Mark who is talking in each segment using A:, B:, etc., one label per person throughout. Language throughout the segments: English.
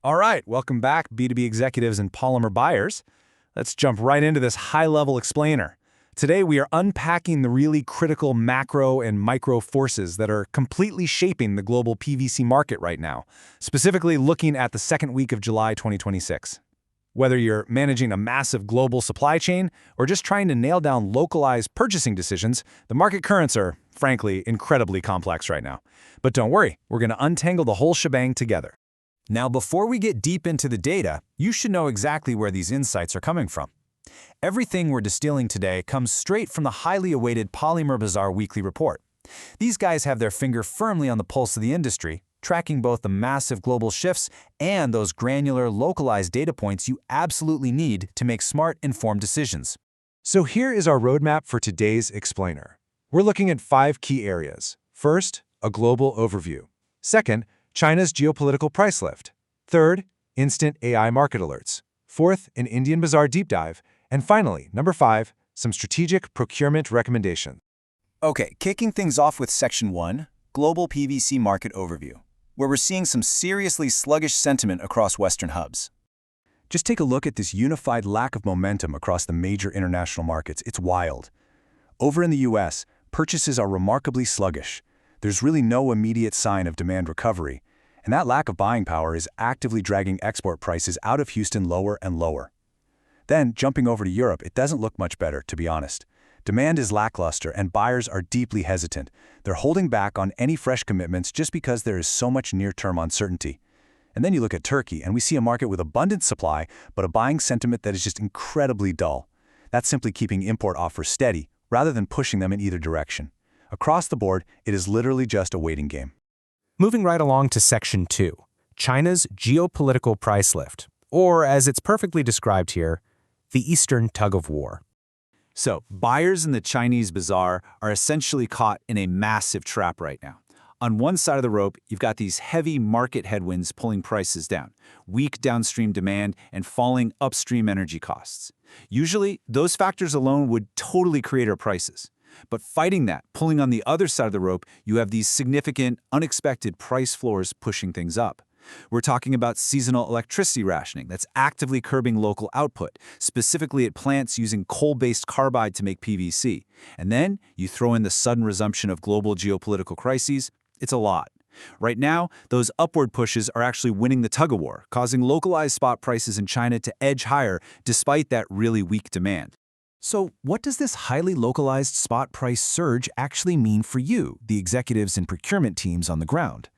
A: All right, welcome back, B2B executives and polymer buyers. Let's jump right into this high-level explainer. Today, we are unpacking the really critical macro and micro forces that are completely shaping the global PVC market right now, specifically looking at the second week of July 2026. Whether you're managing a massive global supply chain or just trying to nail down localized purchasing decisions, the market currents are, frankly, incredibly complex right now. But don't worry, we're going to untangle the whole shebang together. Now, before we get deep into the data, you should know exactly where these insights are coming from. Everything we're distilling today comes straight from the highly awaited Polymer Bazaar weekly report. These guys have their finger firmly on the pulse of the industry, tracking both the massive global shifts and those granular, localized data points you absolutely need to make smart, informed decisions.
B: So here is our roadmap for today's explainer. We're looking at 5 key areas. First, a global overview. Second, China's geopolitical price lift. Third, instant AI market alerts. Fourth, an Indian Bazaar deep dive. And finally, number 5, some strategic procurement recommendations.
A: Okay, kicking things off with Section 1, Global PVC Market Overview, where we're seeing some seriously sluggish sentiment across Western hubs. Just take a look at this unified lack of momentum across the major international markets. It's wild. Over in the US, purchases are remarkably sluggish. There's really no immediate sign of demand recovery, and that lack of buying power is actively dragging export prices out of Houston lower and lower. Then, jumping over to Europe, it doesn't look much better, to be honest. Demand is lackluster and buyers are deeply hesitant. They're holding back on any fresh commitments just because there is so much near-term uncertainty. And then you look at Turkey and we see a market with abundant supply, but a buying sentiment that is just incredibly dull. That's simply keeping import offers steady, rather than pushing them in either direction. Across the board, it is literally just a waiting game.
C: Moving right along to Section 2, China's geopolitical price lift, or as it's perfectly described here, the Eastern tug-of-war.
A: So, buyers in the Chinese bazaar are essentially caught in a massive trap right now. On one side of the rope, you've got these heavy market headwinds pulling prices down, weak downstream demand, and falling upstream energy costs. Usually, those factors alone would totally create our prices. But fighting that, pulling on the other side of the rope, you have these significant, unexpected price floors pushing things up. We're talking about seasonal electricity rationing that's actively curbing local output, specifically at plants using coal-based carbide to make PVC. And then you throw in the sudden resumption of global geopolitical crises. It's a lot. Right now, those upward pushes are actually winning the tug-of-war, causing localized spot prices in China to edge higher despite that really weak demand. So what does this highly localized spot price surge actually mean for you, the executives and procurement teams on the ground?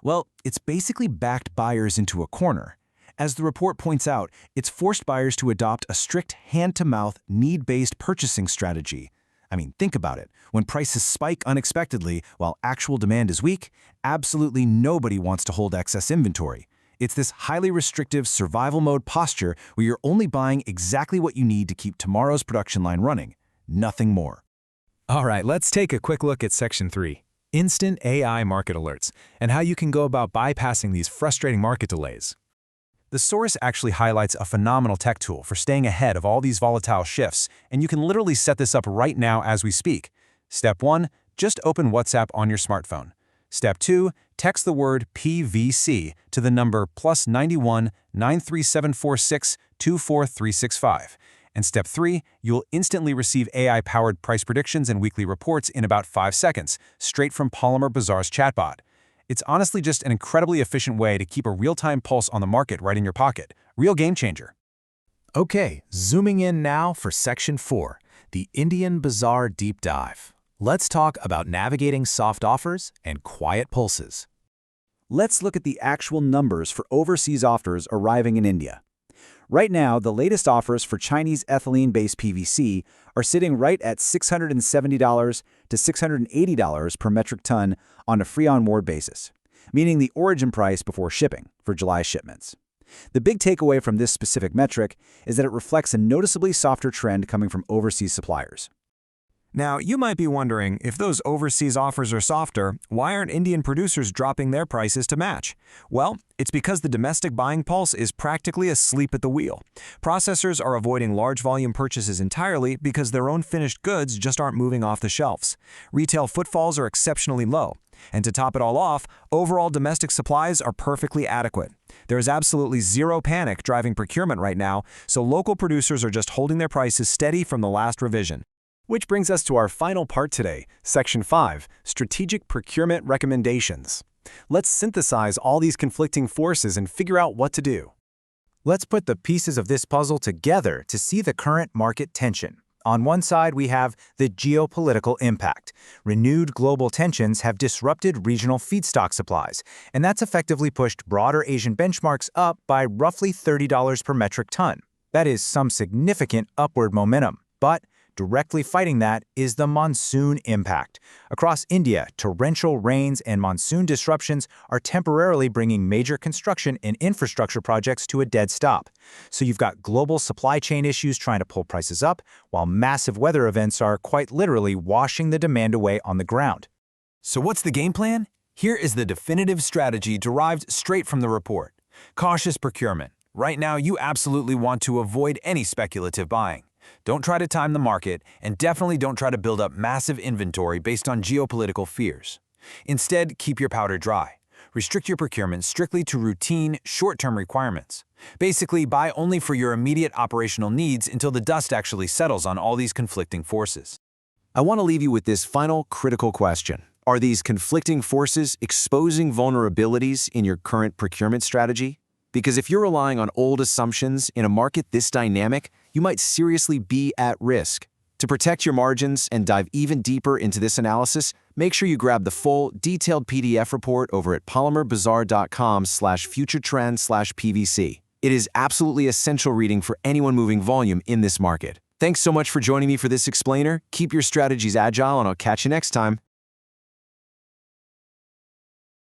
A: Well, it's basically backed buyers into a corner. As the report points out, it's forced buyers to adopt a strict hand-to-mouth, need-based purchasing strategy. I mean, think about it. When prices spike unexpectedly while actual demand is weak, absolutely nobody wants to hold excess inventory. It's this highly restrictive survival mode posture where you're only buying exactly what you need to keep tomorrow's production line running, nothing more. All right, let's take a quick look at Section 3, Instant AI Market Alerts, and how you can go about bypassing these frustrating market delays. The source actually highlights a phenomenal tech tool for staying ahead of all these volatile shifts, and you can literally set this up right now as we speak. Step 1, just open WhatsApp on your smartphone. Step 2, text the word PVC to the number +91 93746 24365. And Step 3, you'll instantly receive AI-powered price predictions and weekly reports in about 5 seconds, straight from Polymer Bazaar's chatbot. It's honestly just an incredibly efficient way to keep a real-time pulse on the market right in your pocket. Real game changer. Okay, zooming in now for Section 4, the Indian Bazaar Deep Dive. Let's talk about navigating soft offers and quiet pulses. Let's look at the actual numbers for overseas offers arriving in India. Right now, the latest offers for Chinese ethylene-based PVC are sitting right at $670 to $680 per metric ton on a free-on-board basis, meaning the origin price before shipping for July shipments. The big takeaway from this specific metric is that it reflects a noticeably softer trend coming from overseas suppliers.
D: Now, you might be wondering, if those overseas offers are softer, why aren't Indian producers dropping their prices to match? Well, it's because the domestic buying pulse is practically asleep at the wheel. Processors are avoiding large volume purchases entirely because their own finished goods just aren't moving off the shelves. Retail footfalls are exceptionally low. And to top it all off, overall domestic supplies are perfectly adequate. There is absolutely zero panic driving procurement right now, so local producers are just holding their prices steady from the last revision.
C: Which brings us to our final part today, Section 5, Strategic Procurement Recommendations. Let's synthesize all these conflicting forces and figure out what to do. Let's put the pieces of this puzzle together to see the current market tension. On one side, we have the geopolitical impact. Renewed global tensions have disrupted regional feedstock supplies, and that's effectively pushed broader Asian benchmarks up by roughly $30 per metric ton. That is some significant upward momentum. But directly fighting that is the monsoon impact. Across India, torrential rains and monsoon disruptions are temporarily bringing major construction and infrastructure projects to a dead stop. So you've got global supply chain issues trying to pull prices up, while massive weather events are quite literally washing the demand away on the ground.
A: So what's the game plan? Here is the definitive strategy derived straight from the report. Cautious procurement. Right now, you absolutely want to avoid any speculative buying. Don't try to time the market, and definitely don't try to build up massive inventory based on geopolitical fears. Instead, keep your powder dry. Restrict your procurement strictly to routine, short-term requirements. Basically, buy only for your immediate operational needs until the dust actually settles on all these conflicting forces.
E: I want to leave you with this final critical question. Are these conflicting forces exposing vulnerabilities in your current procurement strategy? Because if you're relying on old assumptions in a market this dynamic, you might seriously be at risk. To protect your margins and dive even deeper into this analysis, make sure you grab the full, detailed PDF report over at polymerbazaar.com/futuretrend/PVC. It is absolutely essential reading for anyone moving volume in this market. Thanks so much for joining me for this explainer. Keep your strategies agile, and I'll catch you next time.